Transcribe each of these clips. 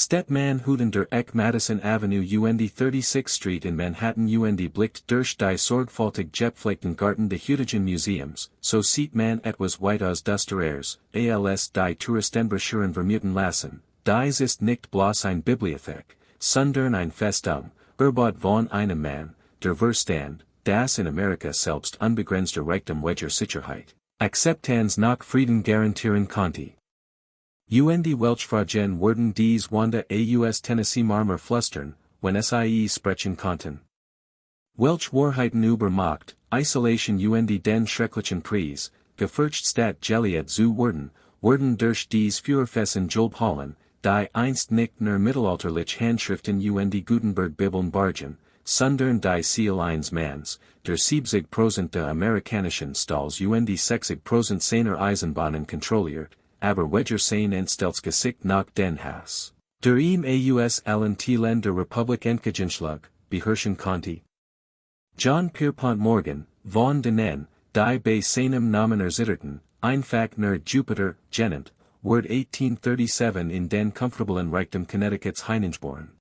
Stadtmann Huden der Eck Madison Avenue UND 36th Street in Manhattan UND Blick durch die sorgfältig gepflegten Garten des Heutigen Museums, so sieht man etwas weit aus Dusterers, als die Touristenbroschüren vermuten lassen, dies ist nicht bloß ein Bibliothek, sondern ein Festung, Erbot von einem Mann, der Verstand, das in Amerika selbst unbegrenzter Reichtum welcher Sicherheit, Akzeptanz nach Frieden garantieren konnte. UND Welchfragen werden dies Wanda aus Tennessee Marmer flustern, wenn sie sprechen konnten. Welch Wahrheiten über Macht, Isolation UND den schrecklichen Preis, gefürcht statt Geliet zu werden durch dies Führerfessen Jobhallen, die einst nicht nur mittelalterlich Handschriften UND Gutenberg Bibeln bargen, sondern die Seal eines Manns, der 70% der amerikanischen Stalls UND 60% seiner Eisenbahnen kontrolliert, aber welcher sein Entstellungsgesicht nach den Hass, der ihm aus allen Teilen der Republik entgegenschlug, beherrschen konnte. John Pierpont Morgan, von denen, die bei seinem Namen erzitterten, einfach nur Jupiter, genannt, ward 1837 in den comfortablen Reichtum Connecticuts hineingeboren.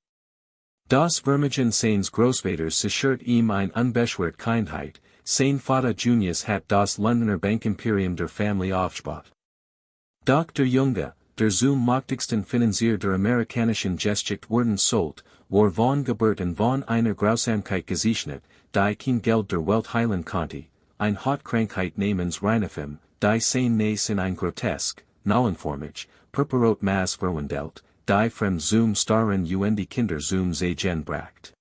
Das Vermögen seines Großvaters sichert ihm ein unbeschwert Kindheit, sein Vater Junius hat das Londoner Bankimperium der Familie aufgebaut. Doch der Junge, der zum mächtigsten Finanzier der amerikanischen Geschichte worden sollt, war von Geburt und von einer Grausamkeit gesegnet, die kein Geld der Welt heilen konnte, ein Hautkrankheit namens Rhinophim, die sein Nas in ein grotesk, nullenformig, purpurot Maß verwandelt, die from zum starren UND Kinder zum Zagen bracht.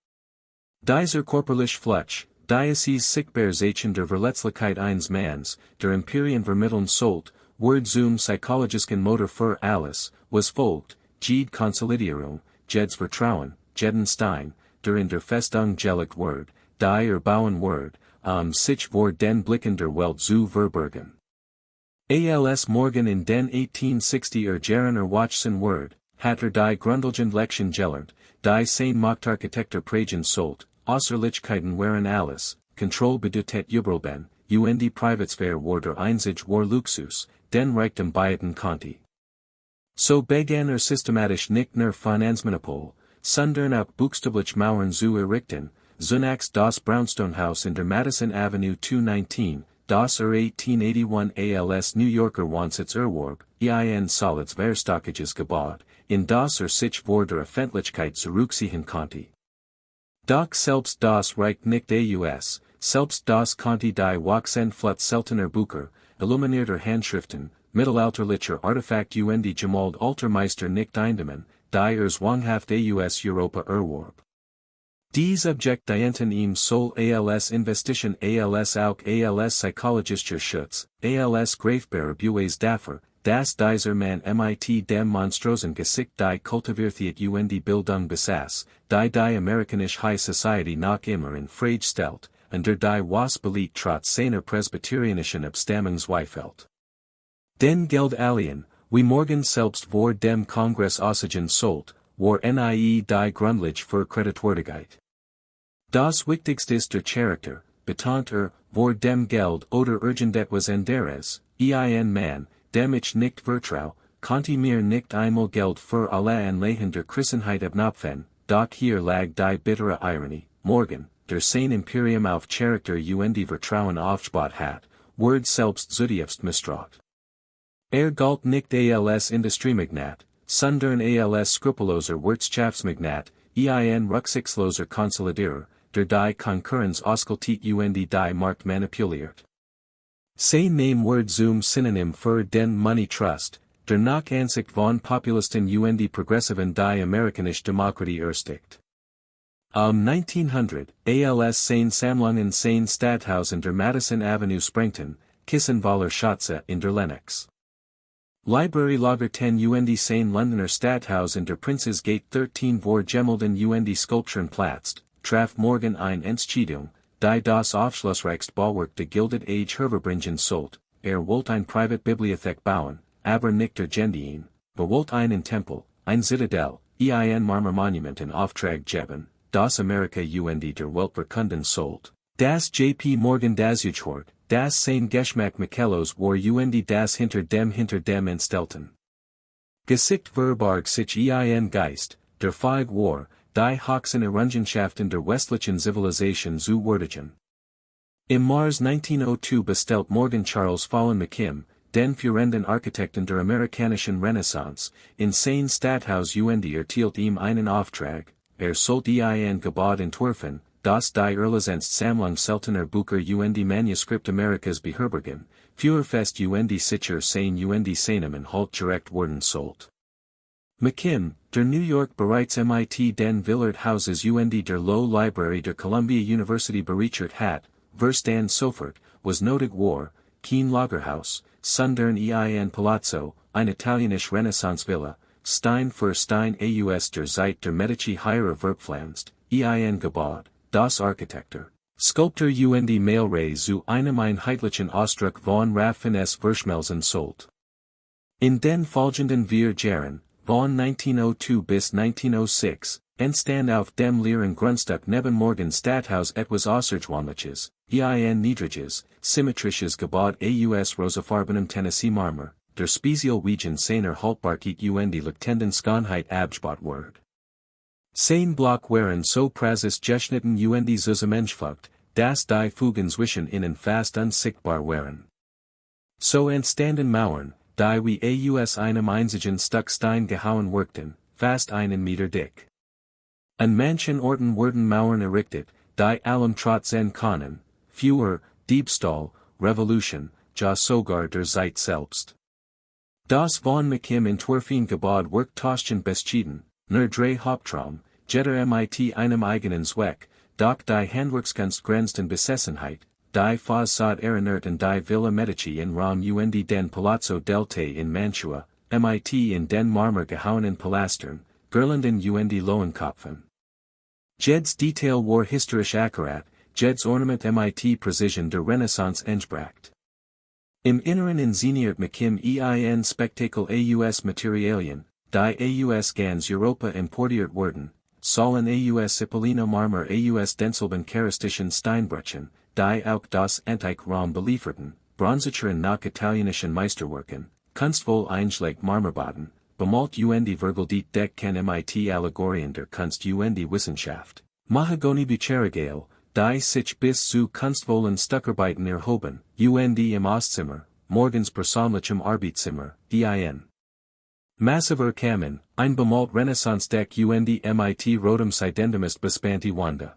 Dieser körperlich Flutsch, Diocese Sichtbarzachen der Verletzlichkeit eines Manns, der Imperien vermitteln sollt, Word zum psychologischen Motor für alles, was folgt, jede Konsolidierung, jedes Vertrauen, jeden Stein, der in der Festung gelegt Word, die erbauen Word, sich vor den Blicken der Welt zu verbergen. Als Morgan in den 1860er Jahren Watchson Word, hat die grundlegende Lection gelernt, die sein Machtarchitektur prägen sollt, Außerlichkeiten waren alles, Kontroll bedeutet überall, UND Privatsphäre war der einzig war Luxus, den Reichtum beiden konnte. So begann systematisch nicht nur Finanzmonopol, sondern auch buchstäblich Mauern zu errichten, zunächst das Brownstonehaus in der Madison Avenue 219, das 1881 als New Yorker Wohnsitz erwarb, ein solides Verstockiges Gebäude, in das sich vor der Öffentlichkeit zurückziehen konnte. Doch selbst das reicht nicht aus, selbst das konnte die wachsende Flut seltener Bücher, illuminierter Handschriften, mittelalterlicher Artefakt und gemalt Altermeister nicht eindämmen, die zwanghaft aus Europa erwarb. Dies Objekt dienten ihm soll als Investition als auch als psychologischer Schutz, als greifbarer Beweis dafür, dass dieser Mann mit dem monstrosen Gesicht die kultivierte und Bildung besaß, die amerikanische High Society noch immer in Frage stellt, und der die Wasbelit trotz seiner presbyterianischen Abstammung zweifelt. Den Geld allein, wie Morgan selbst vor dem Kongress aussagen sollt, war nie die Grundlage für Kreditwürdigkeit. Das Wichtigste ist der Charakter, betont vor dem Geld oder irgendetwas anderes, ein Mann, dem ich nicht vertrau, konnte mir nicht einmal Geld für alle Anleihen der Christenheit abknöpfen, doch hier lag die bittere Ironie, Morgan, der sein Imperium auf Charakter und Vertrauen aufgebaut hat, ward selbst zutiefst misstraut. Galt nicht als Industriemagnat, sondern als skrupelloser Wirtschaftsmagnat, ein rücksichtsloser Konsolidierer, der die Konkurrenz ausgeltet und die Markt manipuliert. Sein Name ward zum Synonym für den Money Trust, der nach Ansicht von Populisten und Progressiven die amerikanische Demokratie erstickt. 1900, als sein Sammlung in sein Stadthaus in der Madison Avenue sprengten, Kissenwaller Schätze in der Lennox Library Lager 10 und sein Londoner Stadthaus in der Princes Gate 13 vor Gemelden und Skulpturen platzt, traf Morgan ein Entscheidung, die das aufschlussreichste Bauwerk der Gilded Age hervorbringen sollt, wollte ein Privatbibliothek bauen, aber nicht der Gendien, wollte einen Tempel, ein Zitadell, ein Marmormonument in Auftrag geben, das Amerika und der Welt verkünden sollt, das J.P. Morgan das Uchhort, das sein Geschmack Michelos war und das hinter dem entstellten. Geschichte verbarg sich ein Geist, der Feig war, die Hochsen Errungenschaften der westlichen Zivilisation zu würdigen. Im Mars 1902 bestellt Morgan Charles Fallen McKim, den führenden Architekten der amerikanischen Renaissance, in sein Stadthaus erteilt ihm einen Auftrag, sollte ein Gebäude entwerfen, das die Sammlung seltener Bücher Manuskript Amerikas beherbergen, für fest sicher sein seinem halt direkt werden sollt. McKim, der New York bereits MIT den Villard Houses der Low Library der Columbia University berichert hat, Verstand sofort, was notig war, kein Lagerhaus, sondern ein Palazzo, ein italienisch Renaissance-Villa, Stein für Stein aus der Zeit der Medici Heire verpflanzt, ein Gebäude, das Architektur, Sculptor Mailrei zu einem einheitlichen Ausdruck von Raffines Verschmelzen sollt. In den folgenden 4 Jahren, von 1902 bis 1906, entstand auf dem leeren Grundstück neben Morgan Stadthaus etwas Außergewöhnliches, ein niedriges, symmetrisches Gebäude aus rosafarbenem Tennessee Marmor, der Spezialregion seiner Haltbarkeit Lichtenden Schönheit abgebaut wird. Sein Block waren so präzis geschnitten Zusammengefügt, dass die Fugen zwischen ihnen fast unsichtbar waren. So entstanden Mauern, die wie aus einem einzigen Stück Stein gehauen wirkten, fast einen Meter dick. An manchen Orten wurden Mauern errichtet, die allem trotz sein können, Führer, Diebstahl, Revolution, ja sogar der Zeit selbst. Das von McKim entworfen Gebäude wirkt toschen beschieden, nur drei Hauptraum, jeder mit einem eigenen Zweck, doch die Handwerkskunst grenzten Besessenheit, die Fassade erinnert an die Villa Medici in Rom den Palazzo del Te in Mantua, mit in den Marmor gehauenen Palastern, Girlanden Lohenkopfen. Jed's Detail war historisch akkurat, jed's Ornament mit Precision der Renaissance entspracht. Im Inneren inszeniert McKim ein Spektakel aus Materialien, die aus ganz Europa importiert wurden, sollen aus Cipollino Marmor aus denselben charistischen Steinbrüchen, die auch das Antike Rom belieferten, Bronzecheren nach italienischen Meisterwerken, kunstvoll einschlägt Marmorboden, bemalt vergoldet Deck kann mit Allegorien der Kunst Wissenschaft, Mahagoni Becherigale, die sich bis zu kunstvollen Stuckarbeiten erhoben, im Ostzimmer, Morgens persönlichem Arbeitszimmer, ein massiver Kamin, ein bemalt Renaissance-Deck mit rotem Sidendum bespanti Wanda.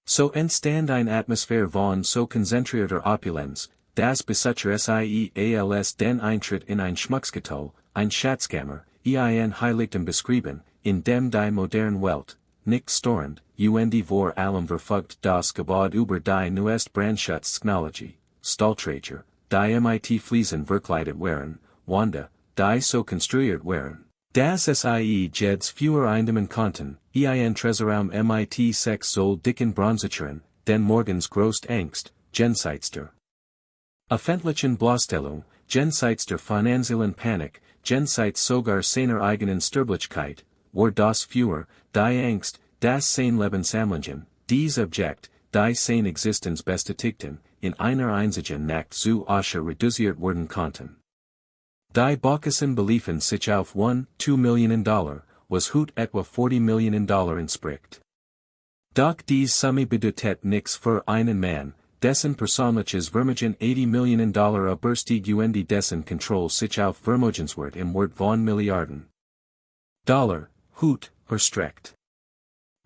So entstand ein Atmosphäre von so konzentrierter Opulenz, das Besucher als den Eintritt in ein Schmucksgetol, ein Schatzkammer, ein Heiligtum beschrieben, in dem die moderne Welt, nicht storend, vor allem verfügt das Gebäude über die neueste Brandschutztechnologie, Stahlträger, die mit Fliesen verkleidet waren, Wanda, die so konstruiert waren, dass jeds fewer einnehmen konnten, ein Tresorraum mit 6 soll dicken Bronzecheren, den Morgens großt Angst, jenseits öffentlichen Bloßstellung, jenseits der finanziellen Panik, jenseits sogar seiner eigenen Sterblichkeit, war das Führer, die Angst, das sein Lebenssammlungen, dies Objekt, die sein Existenz bestätigten, in einer einzigen Nacht zu Asche reduziert werden konnten. Die Baukosten beliefen sich auf $2 Millionen, was heute etwa $40 Millionen entspricht. Doch dies Summe bedeutet nichts für einen Mann, dessen persönliches Vermögen $80 Millionen überstieg dessen Kontrolle sich auf Vermögenswert im Wert von Milliarden Dollar, heute, erstreckt.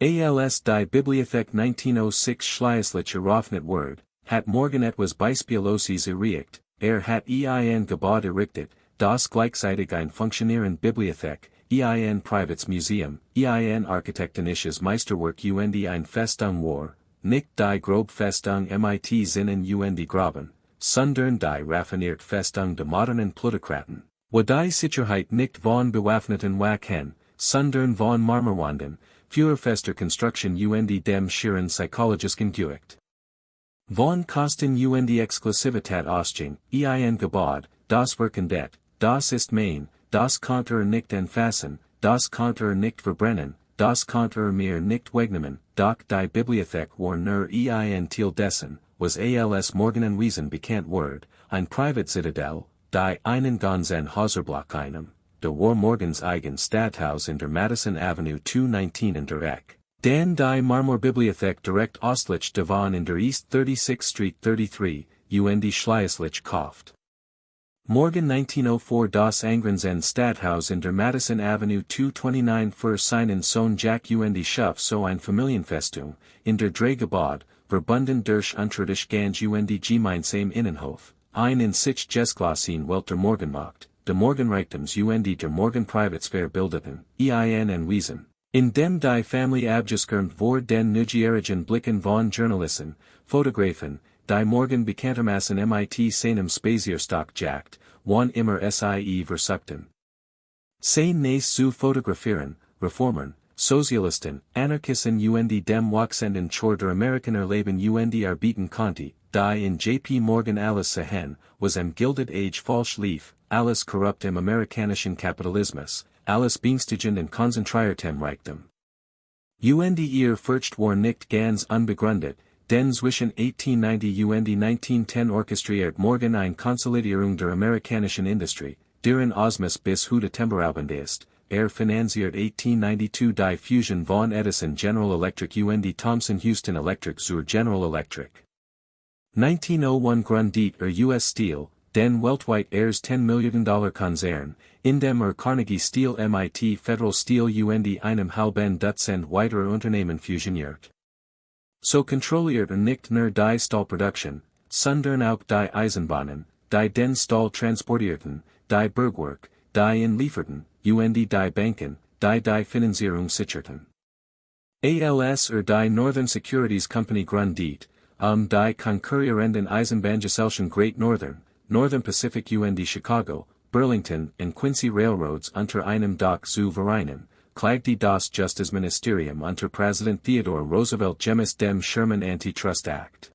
Als die Bibliothek 1906 schließlich eröffnet wird, hat Morgan etwas Beispielloses erreicht, hat ein Gebäude errichtet, das gleichzeitig ein funktionierende Bibliothek, ein Privates Museum, ein architektonisches Meisterwerk ein Festung war, nicht die grobe Festung mit Sinnen Graben, sondern die raffinierte Festung der modernen Plutokraten, wo die Sicherheit nicht von bewaffneten Wachen, sondern von Marmorwanden, für fester Konstruktion dem schieren psychologischen Gewicht. Von Kosten Exklusivität ausging, ein Gebäude, das Wirkendet, das ist mein, das konnte nicht anfassen, das konnte nicht verbrennen, das konnte mir nicht wegnehmen, doch die Bibliothek war nur ein Teil dessen, was als Morgenanwesen bekannt wird, ein Private Citadel, die einen ganzen Häuserblock einem, de war morgens eigen Stadthaus in der Madison Avenue 219 in der Eck. Dan die Marmorbibliothek direkt östlich davon in der East 36th Street 33, und schließlich kauft. Morgen 1904 das Angrenzen Stadthaus in der Madison Avenue 229 für seinen Sohn Jack und Schaff so ein Familienfestung, in der Drehgebäude, verbunden durch unterrisch ganz und gemeinsam Innenhof, ein in sich Gesklassen Welt der Morgenmacht, der Morgenreichtums und der Morgenprivatsphäre bildeten, ein Wesen. In dem die Family abgeskernt vor den neugierigen Blicken von Journalisten, Fotografen, die morgen bekanntermaßen mit seinem Spazierstock jagt, wann immer sie versuchten. Sein nächst zu fotografieren, Reformern, Sozialisten, Anarchisten und dem wachsenden Chor der Amerikaner Leben und Arbeiten konnte, die in J.P. Morgan alles sehen, was im Gilded Age falsch lief, alles korrupt im amerikanischen Kapitalismus, alles beängstigend und konzentriertem Reichtum. Und ihr Furcht war nicht ganz unbegründet, denn zwischen 1890 und 1910 orchestriert morgen eine Konsolidierung der amerikanischen Industrie, deren Osmus bis heute temporaubend ist, finanziert 1892 die Fusion von Edison General Electric und Thomson Houston Electric zur General Electric. 1901 gründet US Steel, den weltweit $10 Milliarden Konzern, in dem Carnegie Steel mit Federal Steel und einem halben Dutzend weiterer Unternehmen fusioniert. So kontrolliert nicht nur die Stahlproduktion, sondern auch die Eisenbahnen, die den Stahl transportierten, die Bergwerk, die inlieferten, und die Banken, die Finanzierung sicherten. ALS die Northern Securities Company gründet, die konkurrierenden Eisenbahngesellschaften Great Northern Pacific und Chicago, Burlington und Quincy Railroads unter einem Dach zu vereinen, klagte das Justizministerium unter Präsident Theodore Roosevelt gemäß dem Sherman Antitrust Act.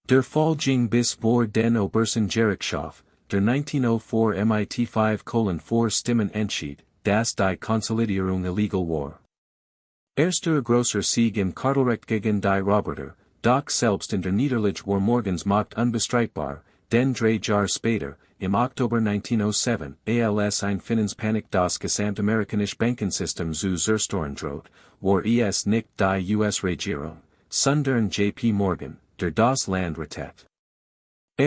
Der Fall ging bis vor den obersten Gerichtshof, der 1904 mit 5:4 Stimmen entschied, dass die Konsolidierung illegal war. Erster großer Sieg im Kartellrecht gegen die Roboter, doch selbst in der Niederlage war morgens Macht unbestreitbar, denn 3 Jahre später, im Oktober 1907, als ein Finanzpanik das gesamtamerikanische Bankensystem zu zerstören droht, war es nicht die US-Regierung, sondern J.P. Morgan, der das Land rettet.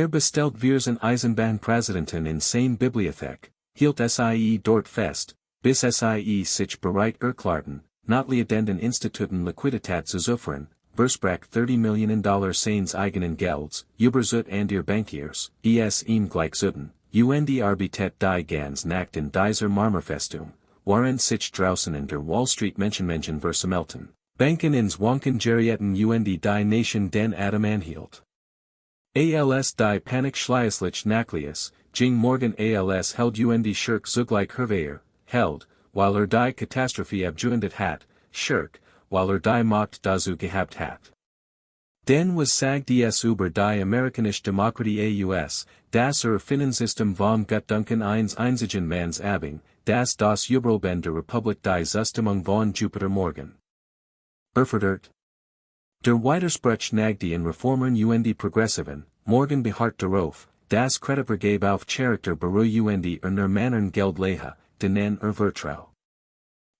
Bestellt Wirsen Eisenbahnpräsidenten in seine Bibliothek, hielt sie dort fest, bis sie sich bereit erklärten, notleidenden Instituten Liquidität zu suffern, versprach $30 Millionen seines eigenen Gelds, überzut and ihr Bankiers, ihm gleichzuten, und arbeitet die ganz nackt in dieser Marmorfestung, waren sich draußen in der Wall Street Menschen versammelten, Banken ins Wanken gerietten und die Nation den Atem anhielt. Als die Panik schließlich nachließ, ging morgen als held und Schurk zugleich Herwehr, held, weil die Katastrophe abgewendet hat, Schurk, weil die Macht dazu gehabt hat. Denn was sagt es über die amerikanische Demokratie aus, dass Finanzsystem vom Gutdunken eines einzigen Manns abhing, dass das Überleben der Republik die Zustimmung von Jupiter morgen erfordert. Der Widerspruch nagte in Reformern und Progressiven, morgen beharrt darauf, das Kreditvergabe auf Charakter beruhe und nur Mannern Geld lehe, denen Vertrau.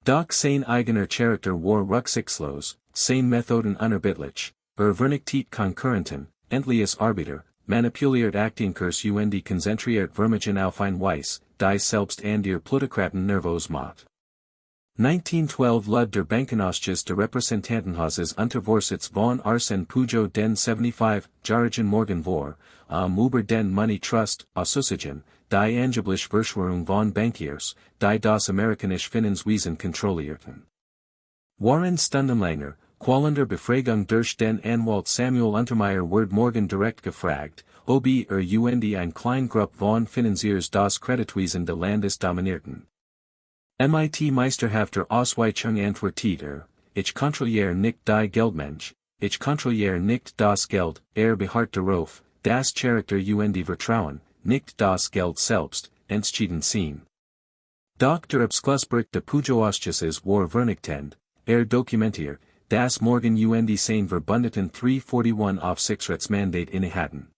Doch sein eigener Charakter war rücksichtslos, sein Methoden unerbittlich, vernichtet Konkurrenten, endliches Arbiter, manipuliert Aktienkurs und konzentriert Vermögen auf ein Weiss, die selbst an ihr Plutokraten nervos macht. 1912 lud der Bankenausschuss der Repräsentantenhauses unter Vorsitz von Arsène Pujo den 75-jährigen Morgen vor, über den Money Trust, Aussusigen, die angebliche Verschwörung von Bankiers, die das amerikanische Finanzwesen kontrollierten. Waren stundenlanger, qualender Befragung durch den Anwalt Samuel Untermeyer wird morgen direkt gefragt, ob und ein kleine Gruppe von Finanziers das Kreditwesen des Landes dominierten. Mit meisterhafter Ausweichung antwortet ich kontrolliere nicht die Geldmensch, ich kontrolliere nicht das Geld, beharrt darauf, das Charakter und Vertrauen, nicht das Geld selbst, entschieden sein. Doch der Abschlussbericht der Pujo-Ausschusses war vernichtend, dokumentiert, dass morgen und sein verbündeten 341 Aufsichtsratsmandat innehatten.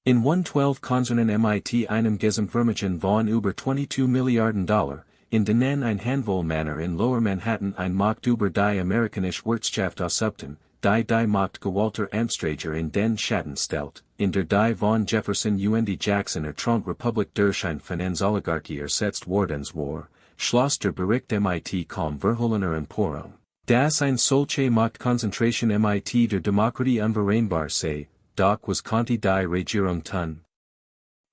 In 112 Konzernen mit einem Gesamtvermögen von über 22 Milliarden Dollar, in denen ein Handvoll Männer in Lower Manhattan ein Macht über die amerikanische Wirtschaft ausübten, die Macht gewalter Amtsträger in den Schatten stellt, in der die von Jefferson und Jackson ertronte Republik durch eine Finanzoligarchie ersetzt wardens war, schloss der Bericht mit kaum verhohlener Empörung, dass ein solche Machtkonzentration mit der Demokratie unvereinbar sei, doch was konnte die Regierung tun?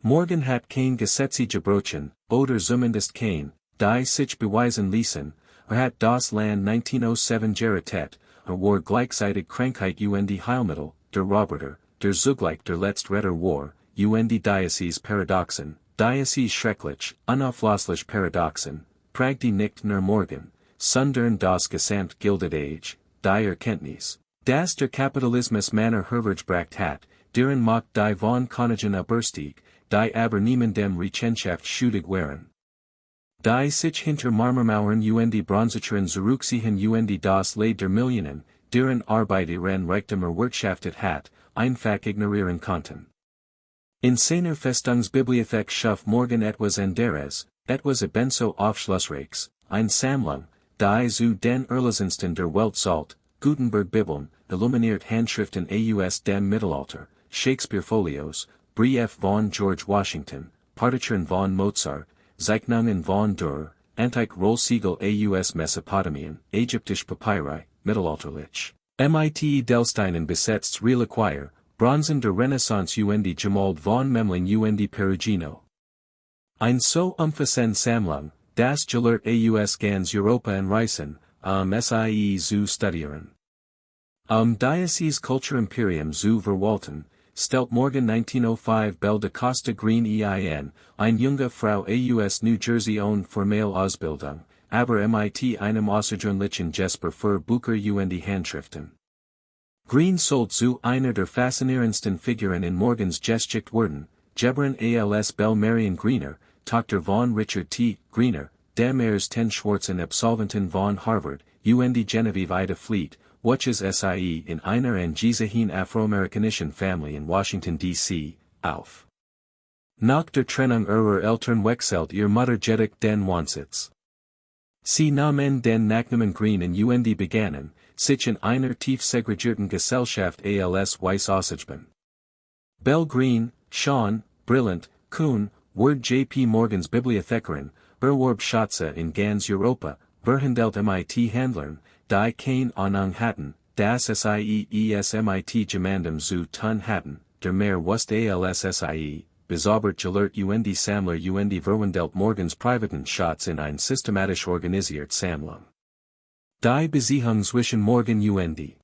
Morgan hat kein Gesetze gebrochen, oder zumindest kein, die sich beweisen ließen, hat das Land 1907 gerettet, war gleichzeitig Krankheit und Heilmittel, der Roboter, der zugleich der letzte Retter war, und Diocese Paradoxon, Diocese schrecklich, unauflöslich Paradoxon, pragte nicht nur Morgan, sondern das gesamt Gilded Age, die Erkenntnis, dass der Kapitalismus Männer hervorgebracht hat, deren Macht die von Königen überstieg, die aber niemandem Rechenschaft schuldig waren. Die sich hinter Marmermauern und Bronzecheren zurückziehen und das Leid der Millionen, deren Arbeit ihren Reichtum erwirtschaftet hat, einfach ignorieren konnten. In seiner Festungsbibliothek schuf Morgan etwas anderes, etwas ebenso aufschlussreiches, eine Sammlung, die zu den Erlesensten der Welt zahlt, Gutenberg-Bibeln, illuminiert Handschriften aus dem Mittelalter, Shakespeare-Folios, Brief von George Washington, Partituren von Mozart, Zeichnungen von Dürer, Antike Rollsiegel aus Mesopotamien, Ägyptisch Papyri, Mittelalterlich, mit Edelsteinen besetzt Reliquier, Bronzen der Renaissance und Gemälde von Memling und Perugino. Ein so umfassende Sammlung, das gelehrt aus ganz Europa und Reisen, sie zu studieren. Diocese Kulturerbe-Imperium zu verwalten, stellt Morgan 1905 Belle de Costa Green eine junge Frau aus New Jersey ohne formelle Ausbildung, aber mit einem außergewöhnlichen Jesper für Bücher und Handschriften. Green sold zu einer der faszinierendsten Figuren in Morgans Geschichte worden, Gebran als Belle Marion Greener, Tochter von Richard T. Greener, dem ersten schwarzen Absolventen von Harvard, und Genevieve Ida Fleet, welches sie in einer angesehenen afroamerikanischen Familie in Washington, D.C., auf. Nach der Trennung ihrer Eltern wechselt ihr Mutter jedoch den Wohnsitz. Sie nahmen den Nachnamen Green und begannen, sich in einer tief segregierten Gesellschaft als weiß auszugeben. Belle Green, Sean, brillant, Kuhn, wurde J.P. Morgans Bibliothekarin, warb Schätze in ganz Europa, verhandelt mit Handlern, die keine Ahnung hatten, dass sie mit Gemandem zu tun hatten, der mehr wusste als sie, bezaubert gelehrt und Sammler und verwandelt Morgans privaten Schatz in ein systematisch organisiert Sammlung. Die Beziehung zwischen Morgan und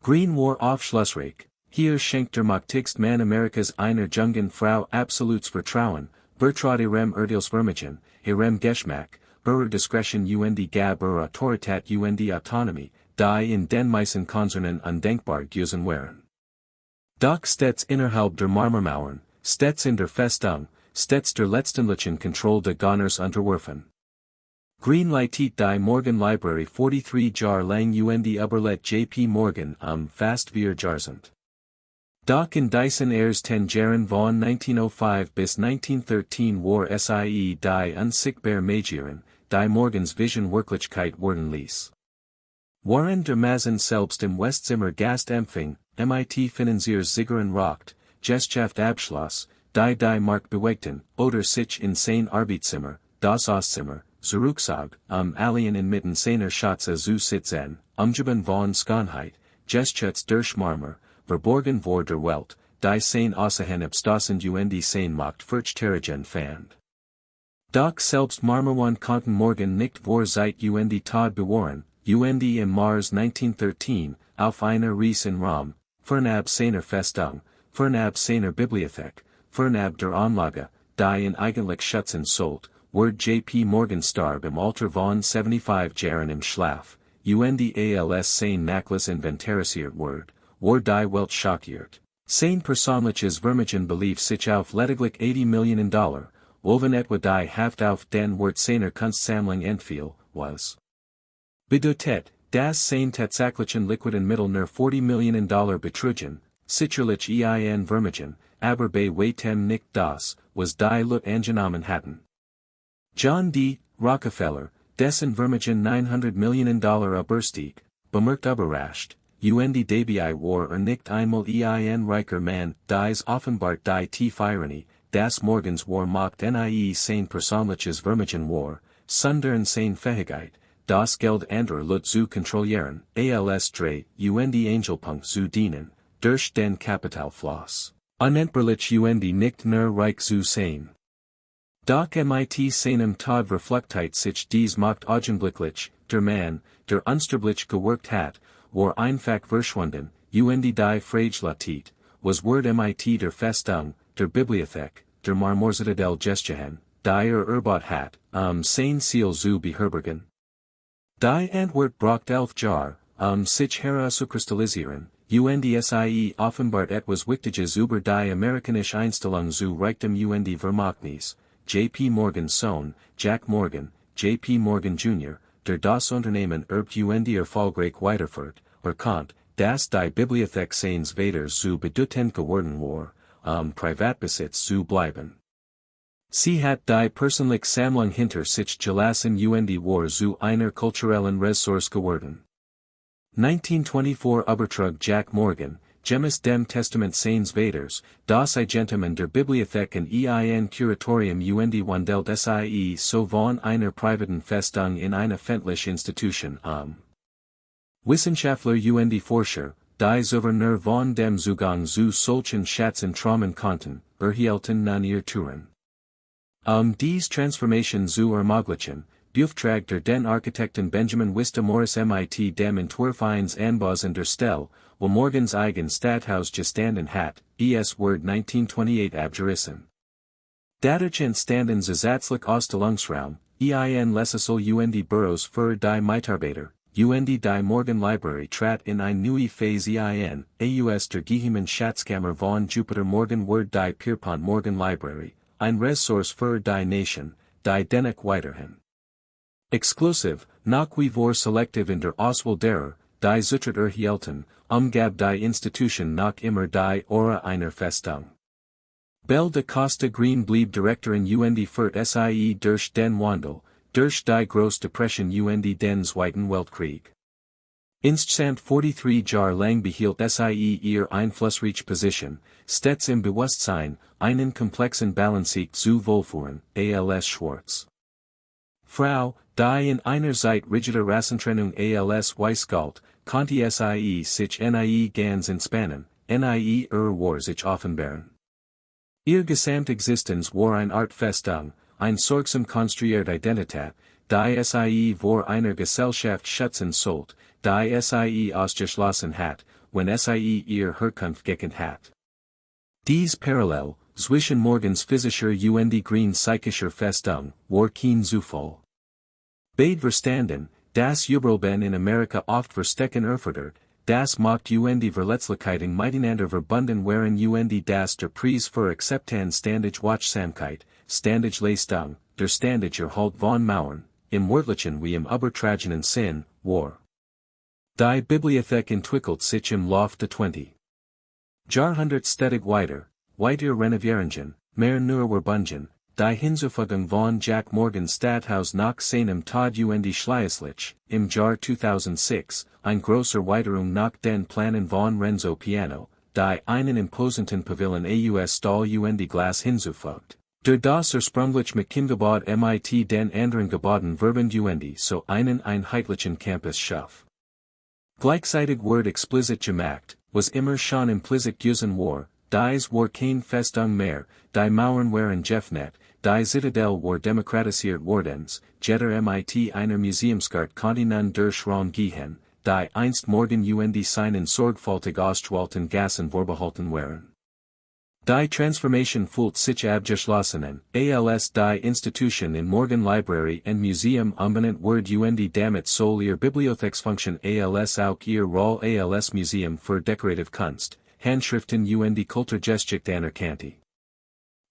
Green war aufschlussreich, hier schenkt der machtigste Mann Amerikas einer jungen Frau absolutes Vertrauen, vertraut ihrem Urteilsvermögen, ihrem Geschmack, ihrer Diskretion und gab ihrer Autorität und Autonomie, die in den meisten Konzernen undenkbar gewesen waren. Doch stets innerhalb der Marmermauern, stets in der Festung, stets der letztendlichen Kontrolle der Gauners unterworfen. Green leitet die Morgan Library 43 Jahre lang und überlet J.P. Morgan fast 4 Jahrzehnte. Doch in diesen ersten Jahren von 1905 bis 1913 war sie die unsichtbare Magierin, die Morgans Vision Wirklichkeit worden ließ. Waren der Mazen selbst im Westzimmer Gast empfing, mit Finanziers Zigarren raucht, Gesellschaft abschloss, die Markt bewegten, oder sich in sein Arbeitszimmer, das Auszimmer, zurückzog, allen inmitten seiner Schätze zu sitzen, umgeben von Schönheit, Geschichte durch Marmer, verborgen vor der Welt, die sein Aussehen abstoßend und sein Macht furchterregend fand. Doch selbst Marmerwan konnten Morgan nicht vor Zeit und Tod bewahren, und im Mars 1913, auf einer Reise in Rom, fernab seiner Festung, fernab seiner Bibliothek, fernab der Anlage, die in eigentlich Schätzen sold, wurde J.P. Morgan starb im Alter von 75 Jahren im Schlaf, und als sein Nachlass inventarisiert war die Welt schockiert. Sein persönliches Vermögen belief sich auf lediglich $80 Millionen, woven etwa die Hälfte auf den Wert seiner Kunstsammlung entfiel, was bedeutet, dass sein tatsächlichen liquiden Mittel nur $40 Millionen betrugen, sicherlich ein Vermögen, aber bei weitem nicht das, was die Lut angenommen hatten. John D. Rockefeller, dessen Vermögen $900 Millionen überstieg, bemerkt überrascht, dabei war nicht einmal ein reicher Mann, dies offenbart die tiefe Ironie, das Morgens war macht nie sein persönliches Vermögen war, sondern sein Fähigkeit, das Geld anderer Lut zu kontrollieren, als drei, Angelpunkt zu dienen, durch den Kapitalfluss, unentbehrlich nicht nur reich zu sein. Doch mit seinem Tod reflektiert sich dies macht augenblicklich, der Mann, der unsterblich gewirkt hat, war einfach verschwunden, die Fragilität, was word mit der Festung, der Bibliothek, der Marmorzitadel gestehen, die erbot hat, sein Ziel zu beherbergen. Die Antwort braucht 11 Jahr, sich herauszukristallisieren, sie offenbart etwas Wichtiges über die amerikanische Einstellung zu Reichtum Vermögnis, J.P. Morgan Sohn, Jack Morgan, J.P. Morgan Jr., der das Unternehmen erbt erfolgreich weiterführt, erkannt, dass die Bibliothek seines Vaters zu bedeutend geworden war, Privatbesitz zu bleiben. Sie hat die persönliche Sammlung hinter sich gelassen war zu einer kulturellen Ressource geworden. 1924 übertrug Jack Morgan, gemäß dem Testament seines Vaters, das Eigentum der Bibliothek in ein Kuratorium wandelt sie so von einer privaten Festung in eine öffentliche Institution Wissenschaftler Forscher, die Souveräneur von dem Zugang zu solchen Schätzen träumen konnten, erhielten nun ihr Touren. Dies Transformation zu ermöglichen, beauftragte den Architekten Benjamin Wista Morris mit dem Entwurf eines Anbaus in der Stelle, wo Morgans eigen Stadthaus gestanden hat, Word 1928 abgerissen. Dadurch entstanden zusätzlich Ausstellungsraum, ein Lesesaal Büros für die Mitarbeiter, die Morgan Library trat in eine neue Phase aus der geheimen Schatzkammer von Jupiter Morgan Word die Pierpont Morgan Library, ein Ressource für die Nation, die dennoch weiterhin exclusive, nach wie vor selective in der Auswahl derer, die Zutritt erhielten, gab die Institution noch immer die Aura einer Festung. Belle de Costa Green blieb Direktorin für sie durch den Wandel, durch die Große Depression den Zweiten Weltkrieg. Insgesamt 43 Jahre lang behielt sie ihr einflussreiche Position, stets im Bewusstsein, einen komplexen Balanceakt zu wohlführen, als Schwarz Frau, die in einer Zeit rigider Rassentrennung als weiß galt, konnte sie sich nie ganz entspannen, nie war sich offenbaren. Ihr Gesamtexistenz war eine Art Festung, ein sorgsam konstruierte Identität, die sie vor einer Gesellschaft schützen sollte, die sie ausgeschlossen hat, wenn sie ihr Herkunft gekannt hat. Dies Parallel, zwischen Morgans physischer green psychischer Festung, war kein Zufall. Beide verstanden, das Überleben in Amerika oft verstecken erfordert, das macht Verletzlichkeiten miteinander verbunden waren das der Preis für Akzeptanz ständig Wachsamkeit, ständig Leistung, der ständig Erhalt von Mauern, im wörtlichen wie im übertragenen Sinn, war. Die Bibliothek entwickelt sich im Lauf der 20. Jahrhundert stetig weiter Renovierungen, mehr nur verbunden, die Hinzufügung von Jack Morgans Stadthaus nach seinem Tod schließlich, im Jahr 2006, ein großer Weiterung nach den Planen von Renzo Piano, die einen imposanten Pavillon aus Stahl Glas hinzufügt. Der das ursprünglich mit Kingebot mit den anderen Gebäuden verbund so einen einheitlichen Campus schuf. Gleichzeitig wird explicit gemacht, was immer schon impliziert gewesen war, dies war kein Festung mehr, die Mauern waren geöffnet, die Zitadelle war demokratisiert wordens, jeder mit einer Museumskarte konnte nun durch Raum gehen, die einst Morgan seinen sorgfältig ausgewählten Gassen vorbehalten waren. Die Transformation fühlt sich abgeschlossen, als die Institution in Morgan Library and Museum umbenannt wird damit soll ihr Bibliotheksfunktion als auch ihr Rolle als Museum für Decorative Kunst, Handschriften Kulturgeschichte anerkannte.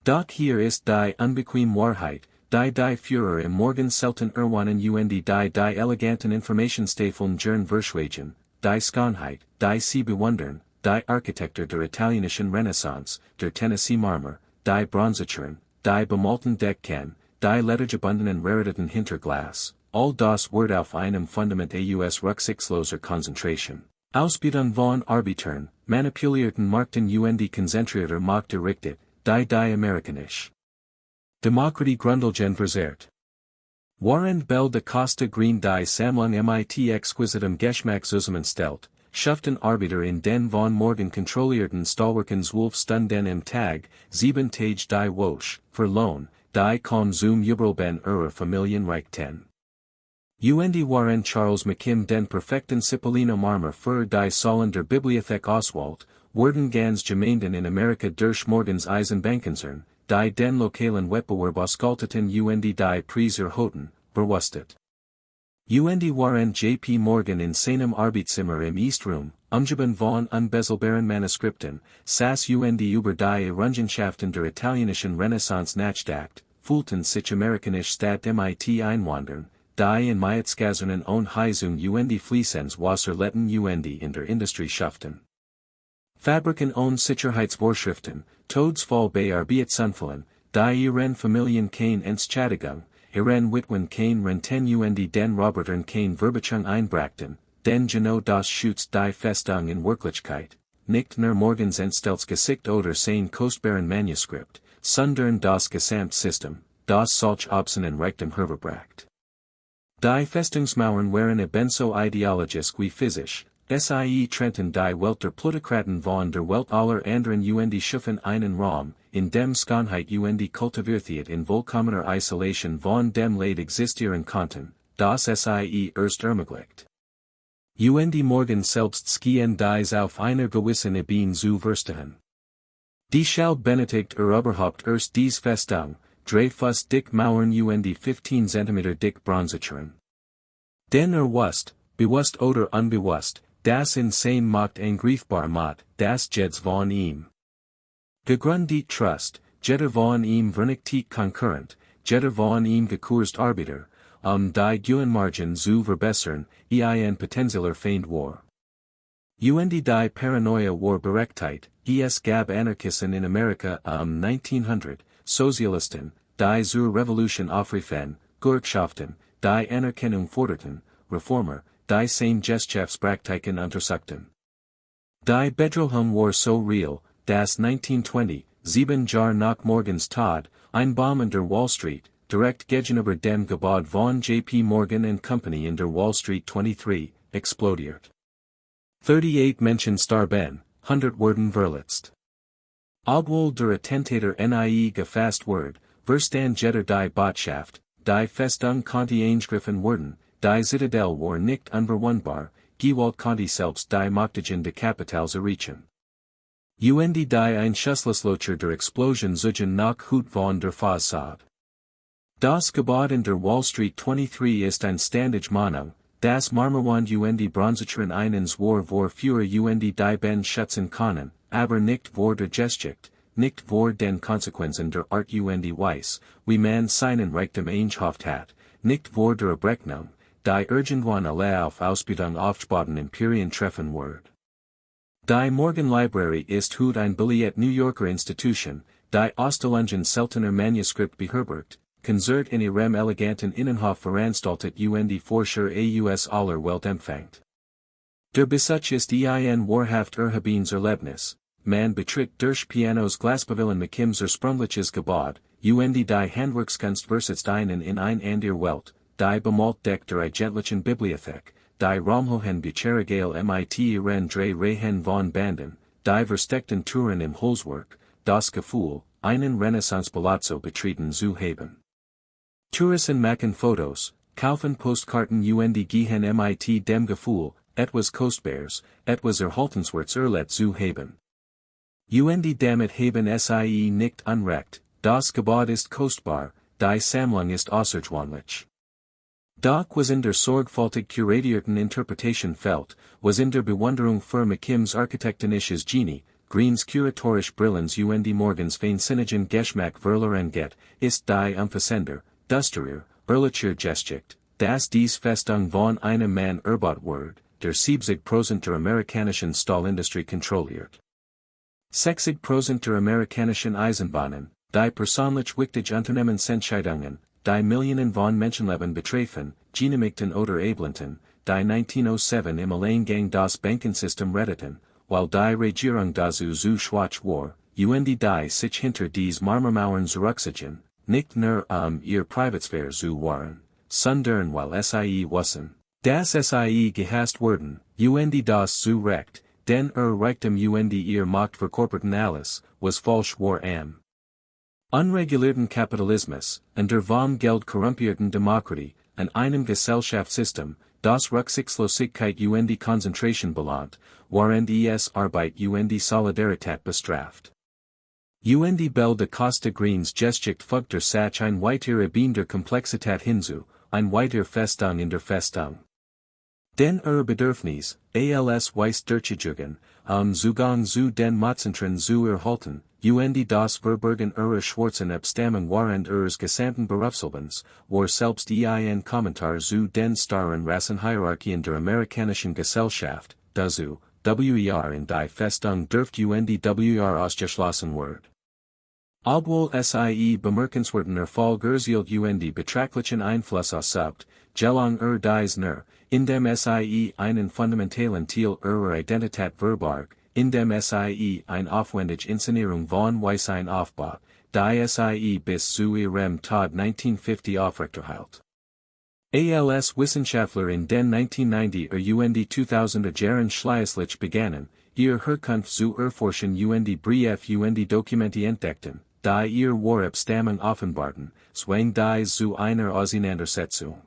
Doch hier ist die unbequeme Wahrheit, die Führer im Morgan selten erwarten die eleganten Informationstafeln gern verschweigen, die Schönheit, die sie bewundern, die Architektur der italienischen Renaissance, der Tennessee Marmor, die Bronzechern, die bemalten Deckkan, die lettergebundenen Raritäten Hinterglas, all das Wort auf einem Fundament aus rücksichtsloser Konzentration. Ausbeutung von Arbeitern, manipulierten Markten und konzentrierter Macht errichtet, die amerikanisch Demokratie grundlegend verzerrt. Waren Bell de Costa Green die Sammlung mit exquisitem Geschmack zusammenstellt, schafften Arbeiter in den von Morgen kontrollierten Stahlwerken 12 Stunden im Tag, 7 Tage die Woche, für Lohn, die Konsum überall ihrer Familien reichten. Und waren Charles McKim den perfekten Cipollino Marmor für die Säulen der Bibliothek Oswald, wurden ganz Gemeinden in Amerika durch Morgens Eisenbahnkonzern, die den lokalen Wettbewerb ausgestalteten und die Preis erhoten, bewusstet. Und waren J.P. Morgan in seinem Arbeitszimmer im East Room, umgeben von unbezahlbaren Manuskripten, saß und über die Errungenschaften der italienischen Renaissance nachdacht, fühlten sich amerikanisch Stadt mit einwandern, die in Maitskasernen und Heizung und Fließens Wasser letten und in der Industrie schafften. Fabriken und Sicherheitsvorschriften, Todesfall bei Arbeitsunfällen, die ihren Familien kein Entschädigung, ihren Witwen kein Renten und den Robotern kein Verbechung einbrachten, denn genau das schützt die Festung in Wirklichkeit, nicht nur morgens entstellts Gesicht oder sein kostbaren Manuskript, sondern das Gesamtsystem, das solch obszönen Reichtum hervorbracht. Die Festungsmauern waren ebenso ideologisch wie physisch, sie trennten die Welt der Plutokraten von der Welt aller anderen und schufen einen Raum, in dem Schönheit und Kultiviertheit in vollkommener Isolation von dem Leid existieren konnten, das sie erst ermöglicht. Und morgen selbst skien dies auf einer gewissen Ebene zu verstehen. Die Schall benötigt überhaupt erst dies Festung, 3 Fuß dick Mauern und 15 cm dick Bronzechern. Denn wusst, bewusst oder unbewusst, das in sein Macht angreifbar macht, das Jeds von ihm. Gegründet Trust, Jeder von ihm vernichtet Konkurrent, Jeder von ihm gekurst Arbeiter, die Gewinnmargen zu verbessern, ein potenzieller Feind war. Und die Paranoia war Berechtheit, es gab Anarchisten in Amerika 1900, Sozialisten, die zur Revolution aufriefen, Gewerkschaften, die Anerkennung forderten, Reformer, die sein Gesellschaftspraktiken untersuchten. Die Bedrohung war so real, dass 1920, 7 Jahre nach Morgans Tod, ein Baum in der Wall Street, direkt gegenüber dem Gebäude von J.P. Morgan & Company in der Wall Street 23, explodiert. 38 Menschen starben, 100 wurden verletzt. Obwohl der Attentator nie gefasst wurde, verstand jeder die Botschaft, die Festung konnte angegriffen werden, die Zitadelle war nicht unverwundbar, Gewalt konnte selbst die Mächtigen des Kapitals erreichen. Und die Einschusslöcher der Explosion zogen nach Hut von der Fassade. Das Gebäude in der Wall Street 23 ist ein standige Mahnung, das Marmorwand und die Bronzechern eines war für und die Ben schätzen können, aber nicht vor der Geschichte, nicht vor den Konsequenzen der Art und Weise, wie man seinen Reichtum eingehofft hat, nicht vor der Abrechnung, die irgendwann alle auf Ausbeutung aufgebauten Imperien treffen wird. Die Morgan Library ist heute ein Billett New Yorker Institution, die Ausstellungen seltener Manuskript beherbergt, Konzert in ihrem eleganten Innenhof veranstaltet und die Forscher aus aller Welt empfängt. Der Besuch ist ein wahrhaft erhabenes Erlebnis, man betritt durch Pianos Glaspavillen McKims ursprüngliches Gebäude, und die Handwerkskunst versetzt einen in ein andere Welt, die bemalt Deck der eigentlichen Bibliothek, die Raumhohen Bücherregal mit ihren drei Reihen von Banden, die versteckten Touren im Holzwerk, das Gefühl, einen Renaissance-Palazzo betreten zu haben. Touristen machen Fotos, kaufen Postkarten und gehen mit dem Gefühl, etwas Kostbares, etwas Erhaltenswertes erlebt zu haben. Und damit haben sie nicht unrecht, das Gebäude ist kostbar, die Sammlung ist außergewöhnlich. Doch was in der sorgfältig kuratierten Interpretation fällt, was in der Bewunderung für McKims architektonisches Genie, Greens kuratorisch Brillens und Morgans feinsinnigen Geschmack verloren ist die Empfasender, Dusterer, Ehrlicher Geschichte, dass dies Festung von einem Mann erbaut wird, der 70% der amerikanischen Stahlindustrie kontrolliert. 60% der amerikanischen Eisenbahnen, die persönlich wichtige Unternehmensentscheidungen, die Millionen von Menschenleben betreffen, genehmigten oder ablehnten, die 1907 im Alleingang das Bankensystem retteten, while die Regierung dazu zu schwach war, die sich hinter dies Marmermauern zurückziehen, nicht nur ihr Privatsphäre zu wahren, sondern weil sie wissen, dass sie gehasst wurden, das zu Recht, denn Reichtum ihr Macht verkorporten alles, was falsch war am unregulierten Kapitalismus, und der vom Geld korrumpierten Demokratie, an einem Gesellschaftssystem, das Rücksichtslosigkeit Konzentration belangt, während Arbeit Solidarität bestraft. Bell de Costa Greens Geschichte folgt der Sach ein weitere Beam der Komplexität hinzu, ein weiter Festung in der Festung. Den Bedürfnis, als weist durchzugen, Zugang zu den Matzentren zu erhalten, das verbergen schwarzen Abstammung während gesamten Berufslebens, war selbst ein Kommentar zu den starren Rassenhierarchien der amerikanischen Gesellschaft, dazu, in die Festung dürft ausgeschlossen wird. Obwohl sie bemerkenswerten Erfolg erzielt betrachtlichen Einfluss ausübt, gelang dies nur, indem sie einen fundamentalen Teil Identität verbarg, indem sie eine aufwendige Inszenierung von Weissein aufbaut, die sie bis zu ihrem Tod 1950 aufrechterhält. Als Wissenschaftler in den 1990 2000er Jahren schließlich begannen, ihr Herkunft zu erforschen Brief Dokumenti entdeckten, die ihr Abstammung offenbarten, zwang dies zu einer Auseinandersetzung.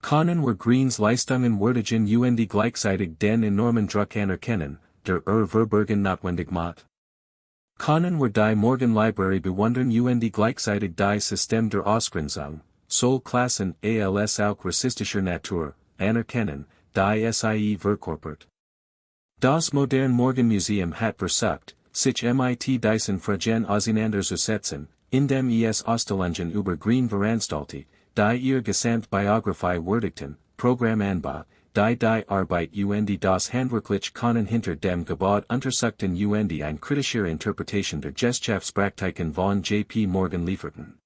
Können wir Greens Leistungen würdigen gleichzeitig den enormen Druck anerkennen, der verbergen notwendig macht? Können wir die Morgenlibrary bewundern gleichzeitig die System der Ausgrenzung, Klassen als auch rassistischer Natur, anerkennen, die sie verkörpert? Das moderne Morgenmuseum hat versucht, sich mit diesen Fragen auseinanderzusetzen, indem es Ausstellungen über Green veranstaltet, die ihr Gesamtbiografie würdigten, Programm anbot, die Arbeit das handwerklich können hinter dem Gebäude untersuchten eine kritische Interpretation der Gesellschaftspraktiken von J.P. Morgan lieferten.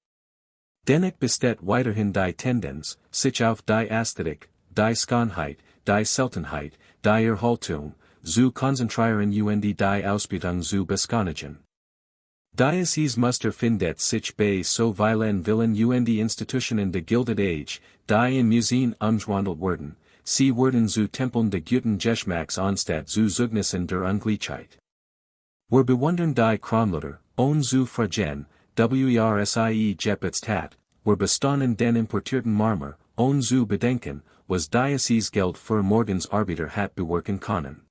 Dennoch besteht weiterhin die Tendenz, sich auf die Ästhetik, die Schönheit, die Seltenheit, die Erhaltung, zu konzentrieren die Ausbeutung zu beschönigen. Dieses Muster findet sich bei so vielen Villen Institutionen de Gilded Age, die in Museen umgewandelt wurden, sie wurden zu Tempeln de guten Geschmacks anstatt zu Zeugnissen der Ungleichheit. Wir bewundern die Kronluther, ohne zu fragen, sie geputzt hat, wir bestaunen den importierten Marmor, ohne zu bedenken, was dieses Geld für morgens Arbeiter hat bewirken können.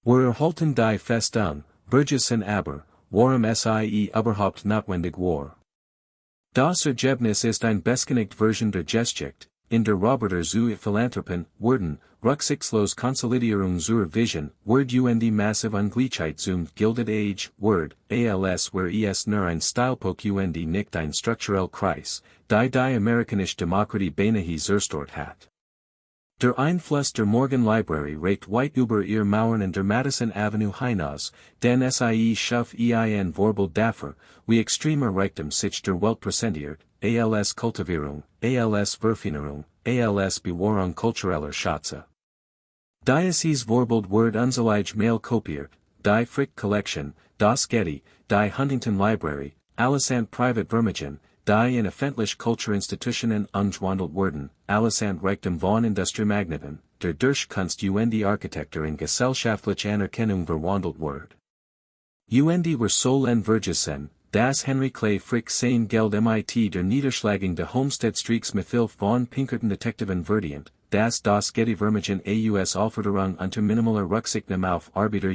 Wir erhalten die Festung, Burgessen aber, warum sie überhaupt notwendig war. Das Ergebnis ist ein beschleunigt Version der Geschichte, in der Roboter zu Philanthropen wurden, rücksichtslos Konsolidierung zur Vision, massive Ungleichheit zum Gilded Age, als where nur ein Stilpoke nicht ein strukturell Kreis, die amerikanische Demokratie beinahe zerstört hat. Der Einfluss der Morgenlibrary reicht weit über ihr Mauern in der Madison Avenue hinaus, denn sie schuf ein Vorbel dafür, wie extremer Reichtum sich der Welt präsentiert, als Kultivierung, als Verfinerung, als Bewahrung kultureller Schätze. Dieses Vorbild wird unzählig mail kopiert, die Frick Collection, das Getty, die Huntington Library, allesamt private Vermögen, die in öffentliche Kulturinstitutionen umgewandelt wurden, allesamt Reichtum von Industriemagnaten, der durch Kunst Architektur in gesellschaftliche Anerkennung verwandelt wird. Were Sol en Vergessen, das Henry Clay Frick sein Geld mit der Niederschlagung der Homestead-Streaks mithilfe von Pinkerton Detektiven verdient, das Getty Vermögen aus Aufforderung unter minimaler Rücksichtnahme auf Arbeiter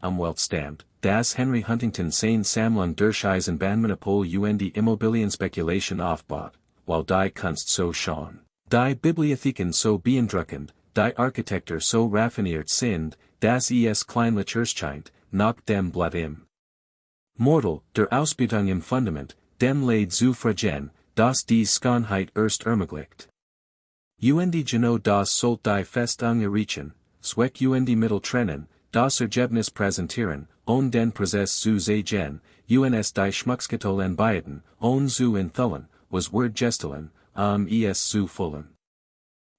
Umwelt stammt, das Henry Huntington sein Sammlung durch Eisenbahnmonopol Immobilienspekulation aufbaut, while die Kunst so schön, die Bibliotheken so beeindruckend, die Architektur so raffiniert sind, dass es kleinlich erscheint, nach dem Blatt im Mortal, der Ausbeutung im Fundament, dem Leid zu fragen, dass die Schönheit erst ermöglicht. Und genau das sollt die Festung erreichen, zweck und Mittel trennen, das Ergebnis präsentieren, und den Prozess zu sehen, uns die Schmuckskittel anbieten, und zu enthüllen, was Word gestellen, es zu füllen.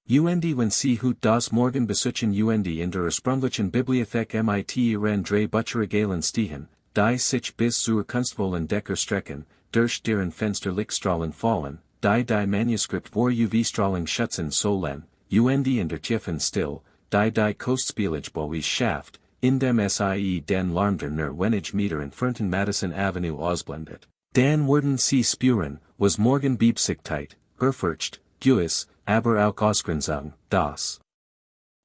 Und wenn sie hut das Morgen besuchen und in der ursprünglichen Bibliothek mit ihren drei Bücherregalen stehen, die sich bis zur kunstvollen Decke strecken, durch deren Fenster Lichtstrahlen fallen, die Manuskript vor UV-Strahlung schützen sollen, und in der Tiefen still, die Kostspielig Bowie Schaft, in dem sie den Larm der nur wenig Meter entfernten Madison Avenue ausblendet. Dan werden sie spüren, was morgen Beabsichtigt, erfurcht, gewiss, aber auch Ausgrenzung, das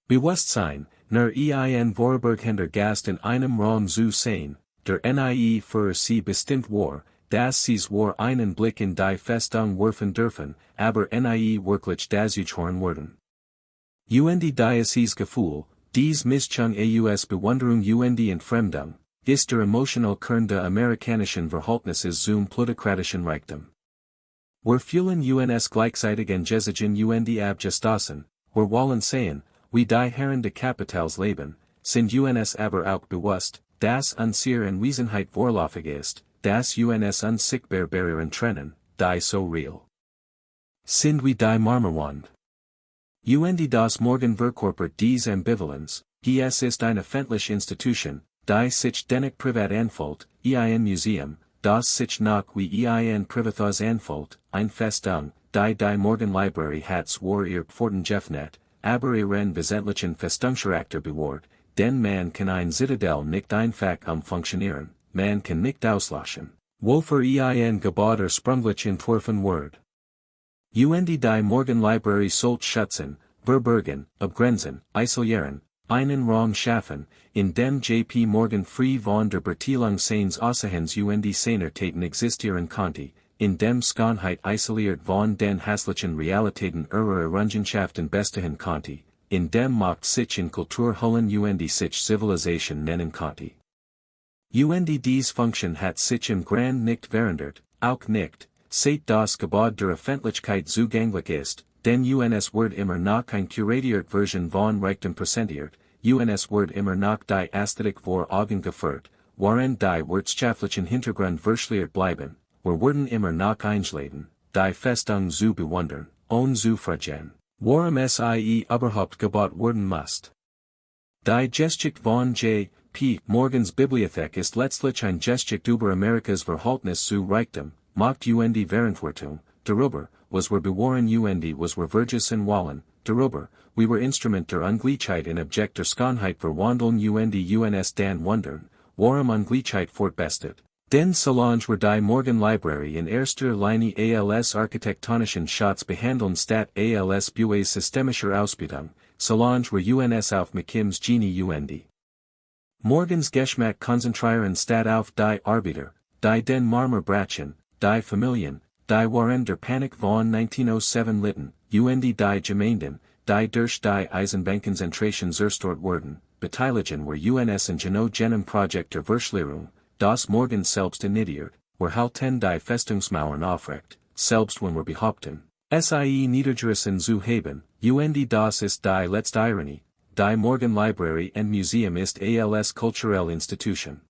Bewusstsein, nur ein Vorberghender Gast in einem Raum zu sein, der nie für sie bestimmt war, dass sie war einen Blick in die Festung werfen dürfen, aber nie wirklich das Uchhorn werden. Und dieses Gefühl, dies Mischung aus Bewunderung und Entfremdung, ist der emotional Kern der amerikanischen Verhältnisses zum plutokratischen Reichtum. Wir fühlen uns gleichzeitig angesiegen und abgestoßen, wir wollen sehen, wie die Herren de Kapitals leben, sind uns aber auch bewusst, dass unsere Anwesenheit vorläufig ist, dass uns unsichtbar Barrieren trennen, die so real sind wie die Marmorwand. Und das Morgen verkörpert dies Ambivalenz, es ist eine öffentliche Institution, die sich dennoch privat anfühlt, ein Museum, das sich noch wie ein Privathaus anfühlt, ein Festung, die Morgenlibrary hat zwar ihr Pforten geöffnet, aber ihren wesentlichen Festungscharakter bewahrt, denn man kann ein Zitadell nicht einfach funktionieren, man kann nicht auslöschen, wofür ein Gebäude ursprünglich entworfen wurde. Und die Morgenlibrary sollt schützen, verbargen, abgrenzen, isolieren, einen Raum schaffen, in dem J.P. Morgan frei von der Beteiligung seines Außenhans und seiner Taten existieren konnte, in dem Schönheit isoliert von den hässlichen Realitäten ihrer Errungenschaften bestehen konnte, in dem Macht sich in Kultur hüllen und sich Zivilisation nennen konnte. Und dies Function hat sich im Grand nicht verändert, auch nicht, seit das Gebäude der Öffentlichkeit zugänglich ist, denn uns wird immer noch ein curatiert Version von Reichtum präsentiert, uns wird immer noch die Ästhetik vor Augen geführt, waren die wirtschaftlichen Hintergrund verschleiert bleiben, wir werden immer noch einschlagen, die Festung zu bewundern, und zu fragen, warum sie überhaupt gebaut werden muss. Die Geschichte von J.P. Morgans Bibliothek ist letztlich ein Geschichte über Amerikas Verhältnis zu Reichtum, Macht und Verantwortung, darüber, was wir bewahren und was wir vergessen wollen, darüber, wie wir Instrument der Ungleichheit in Objekt der Schönheit verwandeln und uns dann wundern, warum Ungleichheit fortbestet. Denn solange wir die Morgenlibrary in erster Linie als architektonischen Schatz behandeln statt als Bues systemischer Ausbeutung, solange wir uns auf McKims Genie und Morgens Geschmack konzentrieren statt auf die Arbeiter, die den Marmor brachen, die Familien, die waren der Panik von 1907 litten, und die Gemeinden, die durch die Eisenbahnkonzentration zerstört wurden, beteiligen wir uns in genau jenem Projekt der Verschleierung, das morgen selbst initiiert, wir halten die Festungsmauern aufrecht, selbst wenn wir behaupten, sie niedergerissen zu haben, und das ist die letzte Ironie, die Morgenlibrary and Museum ist als kulturelle Institution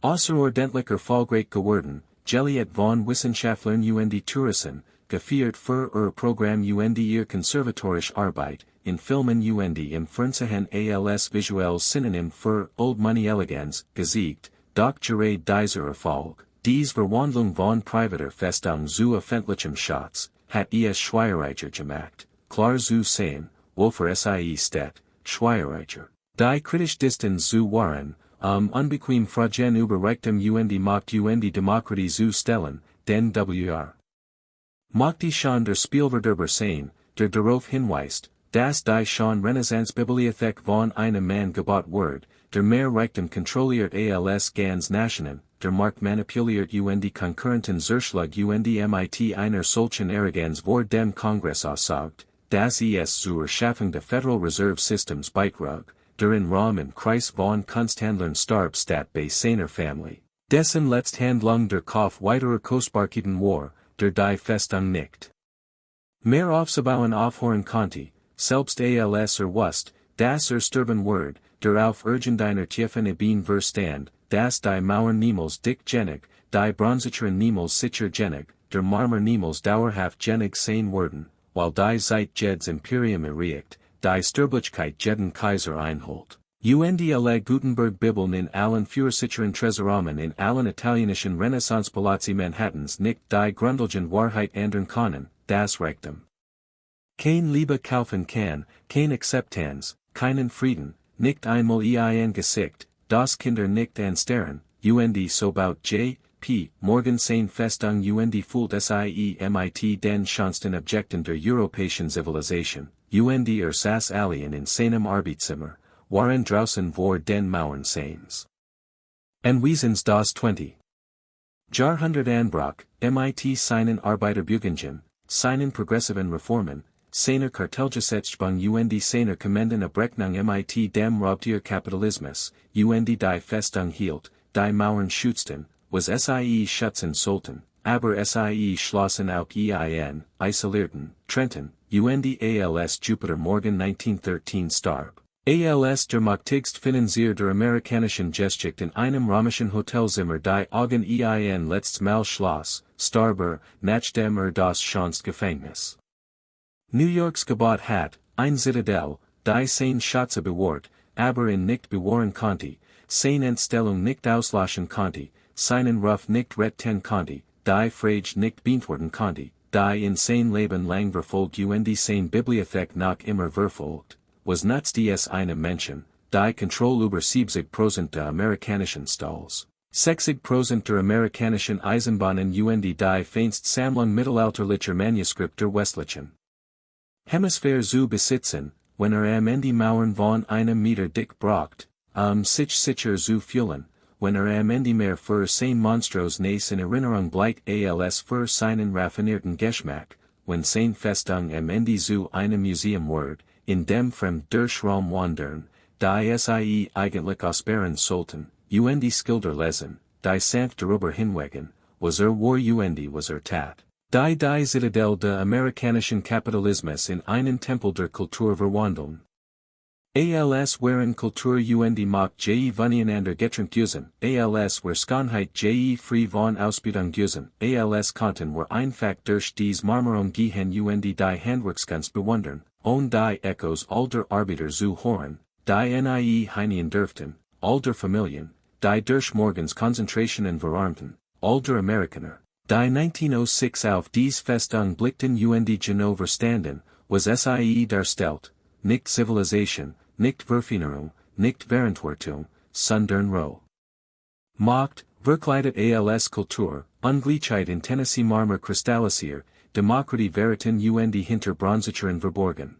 außerordentlich erfolgreich geworden, Geliet von Wissenschaftlern und Touristen, gefeiert für ihr Programm und ihr konservatorische Arbeit, in Filmen und im Fernsehen als visuelles Synonym für Old Money Eleganz, gesiegt, doch gerade dieser Erfolg, dies Verwandlung von privater Festung zu öffentlichem Schatz, hat es schwieriger gemacht, klar zu sehen, wofür sie steht, schwieriger, die kritisch Distanz zu wahren, unbequem Fragen über Reichtum und Macht und Demokratie zu stellen, denn wr. Macht die schon der Spielverderber sein, der darauf hinweist, dass die schon Renaissance-Bibliothek von einem Mann gebaut wird, der mehr Reichtum kontrolliert als ganz Nationen, der Markt manipuliert und konkurrenten Zerschlagung und mit einer solchen Arroganz vor dem Kongress aussagt, dass es zur Schaffung des Federal Reserve Systems beitrug, der in Rom im Kreis von Kunsthandlern starb statt bei seiner Familie, dessen Letzthandlung der Kauf weiterer Kostbarkeiten war, der die Festung nicht Mehr aufzubauen aufhören konnte, selbst als wusst, das Sturben Word, der auf irgendeiner Tiefen Bein verstand, das die Mauern niemals dick genig, die Bronzecheren niemals sicher genig, der Marmer niemals dauerhaft genig sein werden, while die Zeit jeds Imperium erreicht, die Sterblichkeit jeden Kaiser einholt. Und alle Gutenberg Bibeln in allen Führersicheren Tresoramen in allen italienischen Renaissance-Palazzi Manhattans nicht die Grundlagen Wahrheit ändern können, das Reichtum. Kein Liebe kaufen kann, kein Akzeptanz, keinen Frieden, nicht einmal ein Gesicht, das Kinder nicht anstaren, und so baut J.P. Morgan seine Festung und fühlt sie mit den schönsten Objekten der europäischen Zivilisation, und saß alien in seinem Arbeitszimmer, waren draußen vor den Mauern seines. Anwesens das 20. Jahrhundert Anbruch, mit seinen Arbeiterbügungen, seinen progressiven Reformen, seiner Kartellgesetzgebung und seiner kommenden Abrechnung mit dem Raubtierkapitalismus, und die Festung hielt, die Mauern schützten, was sie schützen sollten, aber sie schlossen auch ein, isolierten, trennten, und als Jupiter Morgan 1913 starb. Als der machtigst Finanzier der amerikanischen Geschichte in einem römischen Hotelzimmer die Augen ein letztes Mal schloss, starb nachdem das schönste Gefängnis New Yorks gebaut hat, ein Zitadelle, die seine Schätze bewahrt, aber in nicht bewahren konnte, seine Entstellung nicht auslöschen konnte, seinen Ruf nicht retten konnte, die Frage nicht beantworten konnte, die in sein Leben lang verfolgt und seine Bibliothek noch immer verfolgt, was nuts des einem Menschen, die Kontrolle über 70% der amerikanischen Stalls, 60% der amerikanischen Eisenbahnen und die feinst Sammlung mittelalterlicher Manuskripte der westlichen Hemisphäre zu besitzen, wenn am Ende Mauern von einem Meter dick braucht, sich sicher zu fühlen, wenn am Ende mehr für sein Monstros Nace in Erinnerung bleibt als für seinen raffinierten Geschmack, wenn sein Festung am Ende zu einem Museum wird, in dem fremd durch Raum wandern, die sie eigentlich ausperren sollten, und Skilder lesen, die sanft darüber hinwegen, was war und was tat. Die Zitadelle der amerikanischen Kapitalismus in einen Tempel der Kultur verwandeln. Als waren Kultur und Macht voneinander getrennt gewesen, als war Schönheit frei von Ausbeutung gewesen, als konnten wir einfach durch dies Marmorung gehen und die Handwerkskunst bewundern, und die Echos all der Arbeiter zu hören, die nie hinein dürften, all der Familien, die durch Morgans Konzentrationen verarmten, all der Amerikaner, die 1906 auf dies Festung blickten und genau verstanden, was sie darstellt, nicht Zivilisation, nicht Verfeinerung, nicht Verantwortung, sondern Roh. Macht, verkleidet als Kultur, Ungleichheit in Tennessee Marmor kristallisiert, Demokratie Veritan und hinter Bronzecheren verborgen.